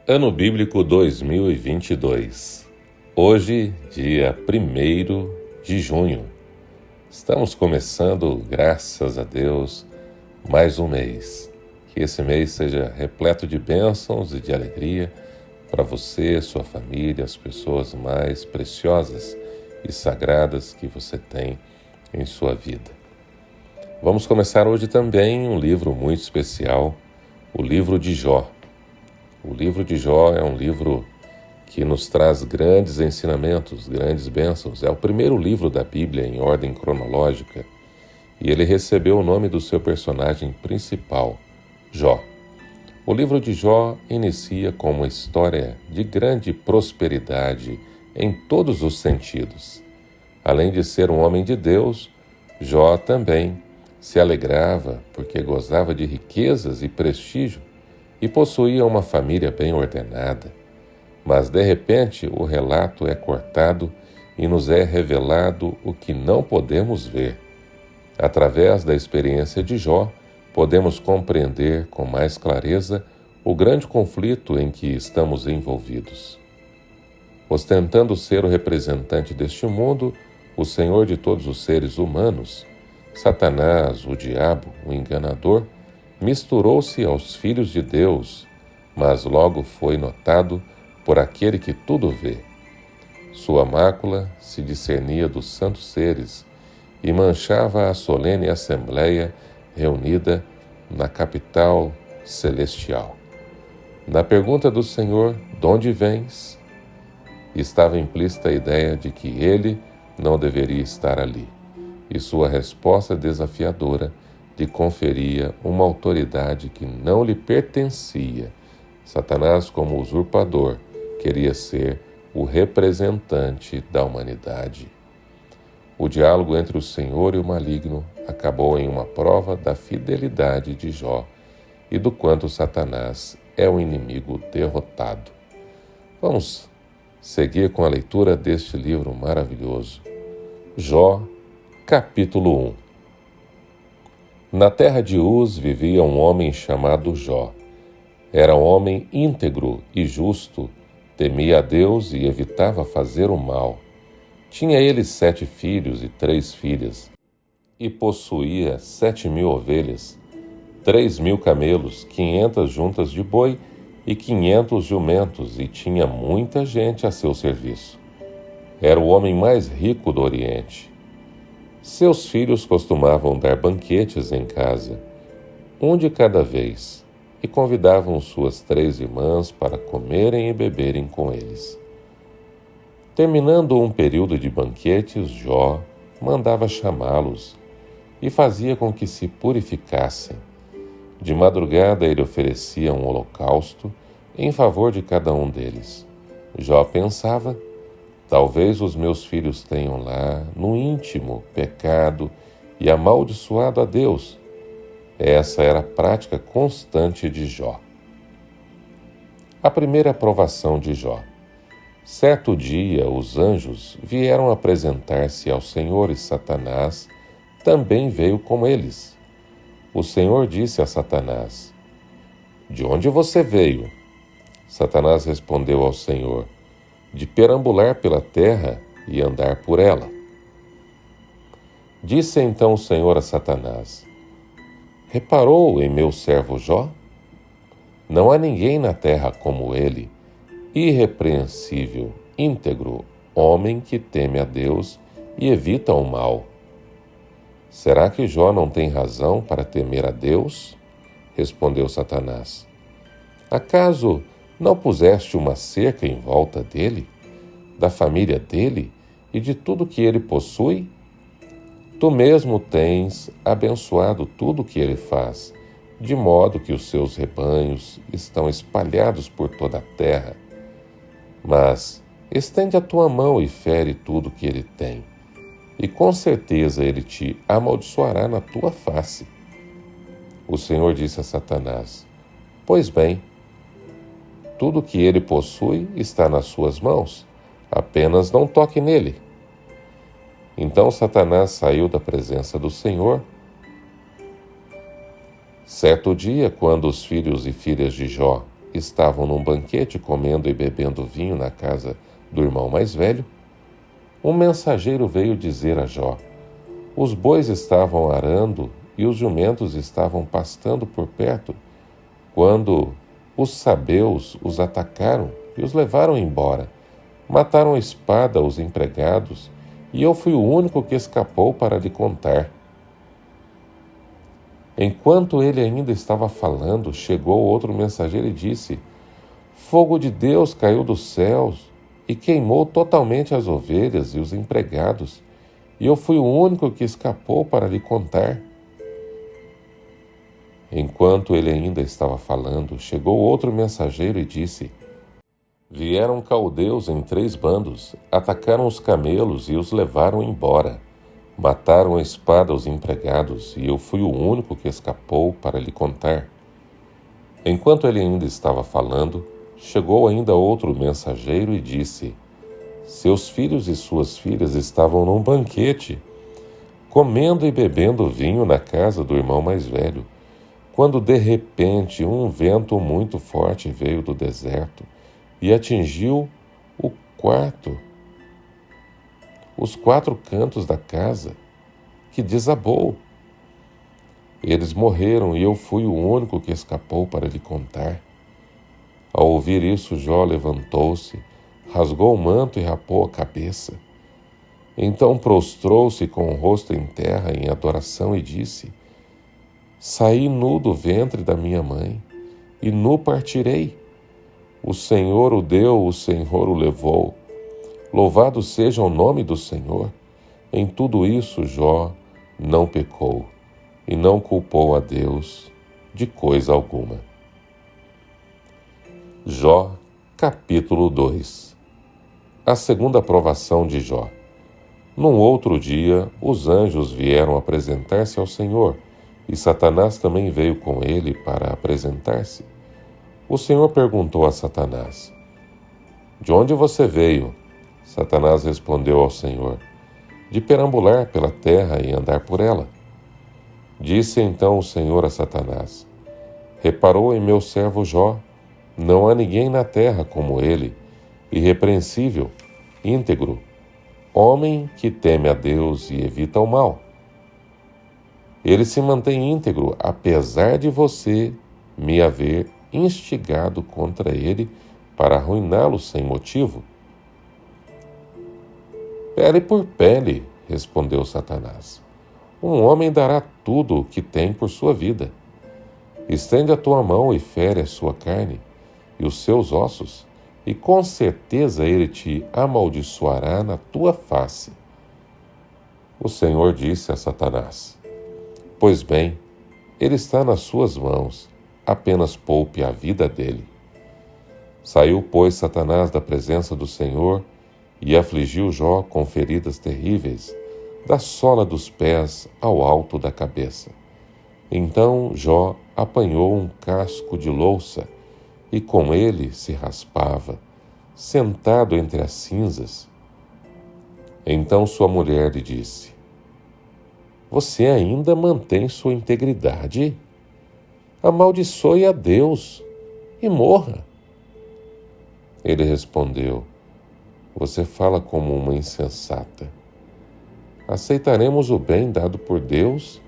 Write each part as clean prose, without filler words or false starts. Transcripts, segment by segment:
Ano Bíblico 2022. Hoje, dia 1º de junho. Estamos começando, graças a Deus, mais um mês. Que esse mês seja repleto de bênçãos e de alegria para você, sua família, as pessoas mais preciosas e sagradas que você tem em sua vida. Vamos começar hoje também um livro muito especial, o livro de Jó. O livro de Jó é um livro que nos traz grandes ensinamentos, grandes bênçãos. É o primeiro livro da Bíblia em ordem cronológica e ele recebeu o nome do seu personagem principal, Jó. O livro de Jó inicia com uma história de grande prosperidade em todos os sentidos. Além de ser um homem de Deus, Jó também se alegrava porque gozava de riquezas e prestígio e possuía uma família bem ordenada. Mas, de repente, o relato é cortado e nos é revelado o que não podemos ver. Através da experiência de Jó, podemos compreender com mais clareza o grande conflito em que estamos envolvidos. Ostentando ser o representante deste mundo, o Senhor de todos os seres humanos, Satanás, o diabo, o enganador, misturou-se aos filhos de Deus, mas logo foi notado por aquele que tudo vê. Sua mácula se discernia dos santos seres e manchava a solene assembleia reunida na capital celestial. Na pergunta do Senhor, "De onde vens?", estava implícita a ideia de que ele não deveria estar ali, e sua resposta desafiadora lhe conferia uma autoridade que não lhe pertencia. Satanás, como usurpador, queria ser o representante da humanidade. O diálogo entre o Senhor e o maligno acabou em uma prova da fidelidade de Jó e do quanto Satanás é um inimigo derrotado. Vamos seguir com a leitura deste livro maravilhoso. Jó, capítulo 1. Na terra de Uz vivia um homem chamado Jó. Era um homem íntegro e justo, temia a Deus e evitava fazer o mal. Tinha ele 7 filhos e 3 filhas, e possuía 7.000 ovelhas, 3.000 camelos, 500 juntas de boi e 500 jumentos, e tinha muita gente a seu serviço. Era o homem mais rico do Oriente. Seus filhos costumavam dar banquetes em casa, um de cada vez, e convidavam suas 3 irmãs para comerem e beberem com eles. Terminando um período de banquetes, Jó mandava chamá-los e fazia com que se purificassem. De madrugada ele oferecia um holocausto em favor de cada um deles. Jó pensava: talvez os meus filhos tenham lá, no íntimo, pecado e amaldiçoado a Deus. Essa era a prática constante de Jó. A primeira aprovação de Jó. Certo dia, os anjos vieram apresentar-se ao Senhor e Satanás também veio com eles. O Senhor disse a Satanás: "De onde você veio?" Satanás respondeu ao Senhor: "De perambular pela terra e andar por ela." Disse então o Senhor a Satanás: "Reparou em meu servo Jó? Não há ninguém na terra como ele, irrepreensível, íntegro, homem que teme a Deus e evita o mal. Será que Jó não tem razão para temer a Deus?" Respondeu Satanás: "Acaso não puseste uma cerca em volta dele, da família dele e de tudo que ele possui? Tu mesmo tens abençoado tudo o que ele faz, de modo que os seus rebanhos estão espalhados por toda a terra. Mas estende a tua mão e fere tudo o que ele tem, e com certeza ele te amaldiçoará na tua face." O Senhor disse a Satanás: "Pois bem, tudo que ele possui está nas suas mãos, apenas não toque nele." Então Satanás saiu da presença do Senhor. Certo dia, quando os filhos e filhas de Jó estavam num banquete comendo e bebendo vinho na casa do irmão mais velho, um mensageiro veio dizer a Jó: os bois estavam arando e os jumentos estavam pastando por perto, quando os sabeus os atacaram e os levaram embora. Mataram a espada os empregados, e eu fui o único que escapou para lhe contar. Enquanto ele ainda estava falando, chegou outro mensageiro e disse: fogo de Deus caiu dos céus e queimou totalmente as ovelhas e os empregados, e eu fui o único que escapou para lhe contar. Enquanto ele ainda estava falando, chegou outro mensageiro e disse: vieram caldeus em 3 bandos, atacaram os camelos e os levaram embora. Mataram a espada os empregados, e eu fui o único que escapou para lhe contar. Enquanto ele ainda estava falando, chegou ainda outro mensageiro e disse: seus filhos e suas filhas estavam num banquete, comendo e bebendo vinho na casa do irmão mais velho, quando de repente um vento muito forte veio do deserto e atingiu os 4 cantos da casa, que desabou. Eles morreram e eu fui o único que escapou para lhe contar. Ao ouvir isso, Jó levantou-se, rasgou o manto e rapou a cabeça. Então prostrou-se com o rosto em terra em adoração e disse: saí nu do ventre da minha mãe, e nu partirei. O Senhor o deu, o Senhor o levou. Louvado seja o nome do Senhor. Em tudo isso, Jó não pecou e não culpou a Deus de coisa alguma. Jó, capítulo 2. A segunda provação de Jó. Num outro dia, os anjos vieram apresentar-se ao Senhor, e Satanás também veio com ele para apresentar-se. O Senhor perguntou a Satanás: de onde você veio? Satanás respondeu ao Senhor: de perambular pela terra e andar por ela. Disse então o Senhor a Satanás: reparou em meu servo Jó? Não há ninguém na terra como ele, irrepreensível, íntegro, homem que teme a Deus e evita o mal. Ele se mantém íntegro, apesar de você me haver instigado contra ele para arruiná-lo sem motivo. Pele por pele, respondeu Satanás. Um homem dará tudo o que tem por sua vida. Estende a tua mão e fere a sua carne e os seus ossos, e com certeza ele te amaldiçoará na tua face. O Senhor disse a Satanás: pois bem, ele está nas suas mãos, apenas poupe a vida dele. Saiu, pois, Satanás da presença do Senhor e afligiu Jó com feridas terríveis, da sola dos pés ao alto da cabeça. Então Jó apanhou um casco de louça e com ele se raspava, sentado entre as cinzas. Então sua mulher lhe disse: você ainda mantém sua integridade? Amaldiçoe a Deus e morra. Ele respondeu: você fala como uma insensata. Aceitaremos o bem dado por Deus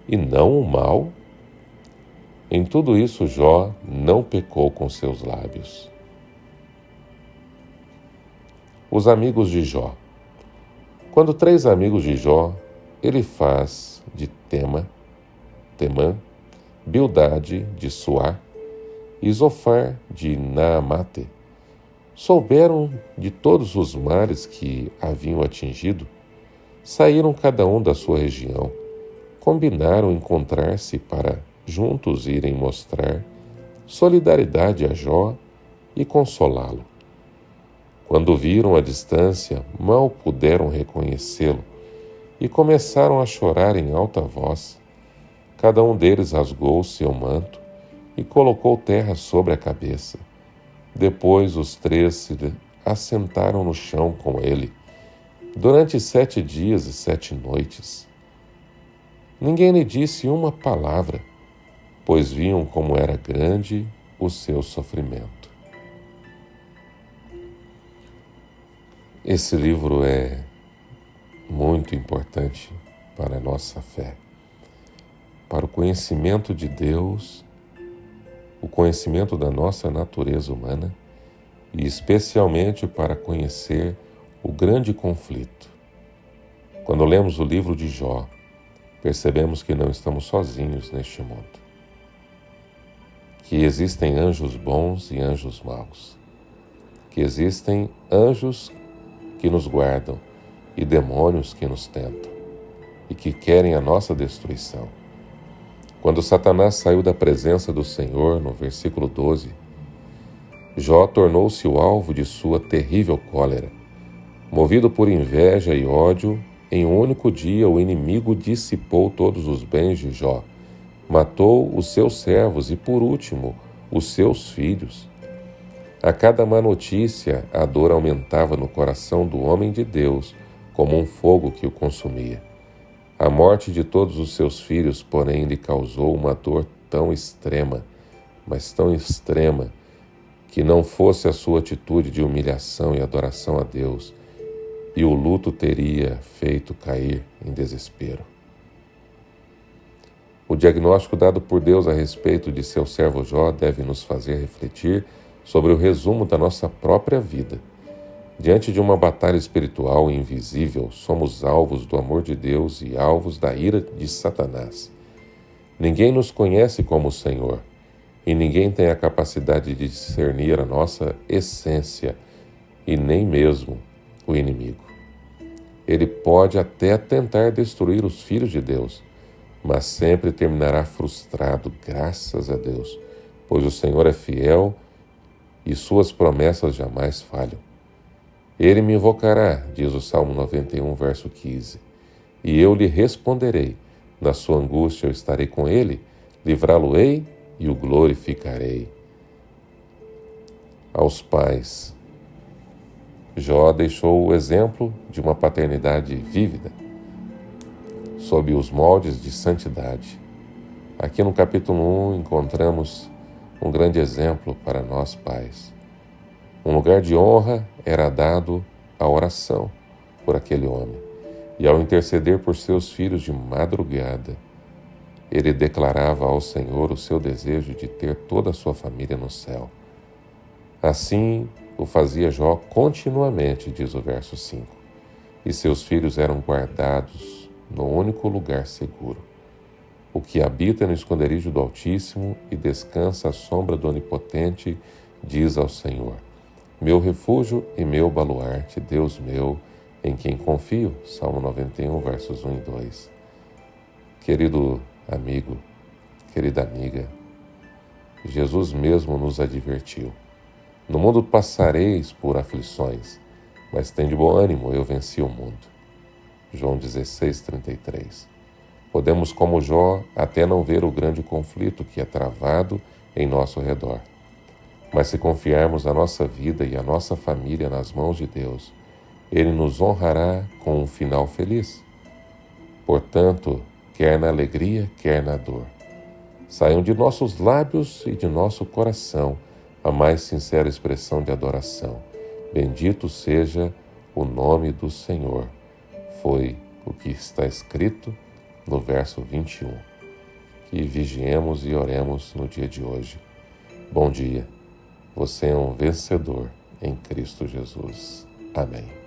e não o mal? Em tudo isso, Jó não pecou com seus lábios. Os amigos de Jó. Quando 3 amigos de Jó, Elifaz de Temã, Bildade de Suá e Zofar de Naamate, souberam de todos os males que haviam atingido, saíram cada um da sua região, combinaram encontrar-se para juntos irem mostrar solidariedade a Jó e consolá-lo. Quando viram à distância, mal puderam reconhecê-lo e começaram a chorar em alta voz. Cada um deles rasgou seu manto e colocou terra sobre a cabeça. Depois os 3 se assentaram no chão com ele, durante 7 dias e 7 noites. Ninguém lhe disse uma palavra, pois viam como era grande o seu sofrimento. Esse livro é muito importante para a nossa fé, para o conhecimento de Deus, o conhecimento da nossa natureza humana e especialmente para conhecer o grande conflito. Quando lemos o livro de Jó, percebemos que não estamos sozinhos neste mundo, que existem anjos bons e anjos maus, que existem anjos que nos guardam e demônios que nos tentam e que querem a nossa destruição. Quando Satanás saiu da presença do Senhor, no versículo 12, Jó tornou-se o alvo de sua terrível cólera. Movido por inveja e ódio, em um único dia o inimigo dissipou todos os bens de Jó, matou os seus servos e, por último, os seus filhos. A cada má notícia, a dor aumentava no coração do homem de Deus, como um fogo que o consumia. A morte de todos os seus filhos, porém, lhe causou uma dor tão extrema, mas tão extrema, que não fosse a sua atitude de humilhação e adoração a Deus, e o luto teria feito cair em desespero. O diagnóstico dado por Deus a respeito de seu servo Jó deve nos fazer refletir sobre o resumo da nossa própria vida. Diante de uma batalha espiritual e invisível, somos alvos do amor de Deus e alvos da ira de Satanás. Ninguém nos conhece como o Senhor, e ninguém tem a capacidade de discernir a nossa essência, e nem mesmo o inimigo. Ele pode até tentar destruir os filhos de Deus, mas sempre terminará frustrado, graças a Deus, pois o Senhor é fiel e suas promessas jamais falham. Ele me invocará, diz o Salmo 91, verso 15, e eu lhe responderei. Na sua angústia eu estarei com ele, livrá-lo-ei e o glorificarei. Aos pais, Jó deixou o exemplo de uma paternidade vívida, sob os moldes de santidade. Aqui no capítulo 1 encontramos um grande exemplo para nós pais. Um lugar de honra era dado à oração por aquele homem, e ao interceder por seus filhos de madrugada, ele declarava ao Senhor o seu desejo de ter toda a sua família no céu. Assim o fazia Jó continuamente, diz o verso 5, e seus filhos eram guardados no único lugar seguro. O que habita no esconderijo do Altíssimo e descansa à sombra do Onipotente, diz ao Senhor: meu refúgio e meu baluarte, Deus meu, em quem confio. Salmo 91, versos 1 e 2. Querido amigo, querida amiga, Jesus mesmo nos advertiu: no mundo passareis por aflições, mas tende bom ânimo, eu venci o mundo. João 16, 33. Podemos, como Jó, até não ver o grande conflito que é travado em nosso redor. Mas se confiarmos a nossa vida e a nossa família nas mãos de Deus, Ele nos honrará com um final feliz. Portanto, quer na alegria, quer na dor, saiam de nossos lábios e de nosso coração a mais sincera expressão de adoração. Bendito seja o nome do Senhor. Foi o que está escrito no verso 21. Que vigiemos e oremos no dia de hoje. Bom dia. Você é um vencedor em Cristo Jesus. Amém.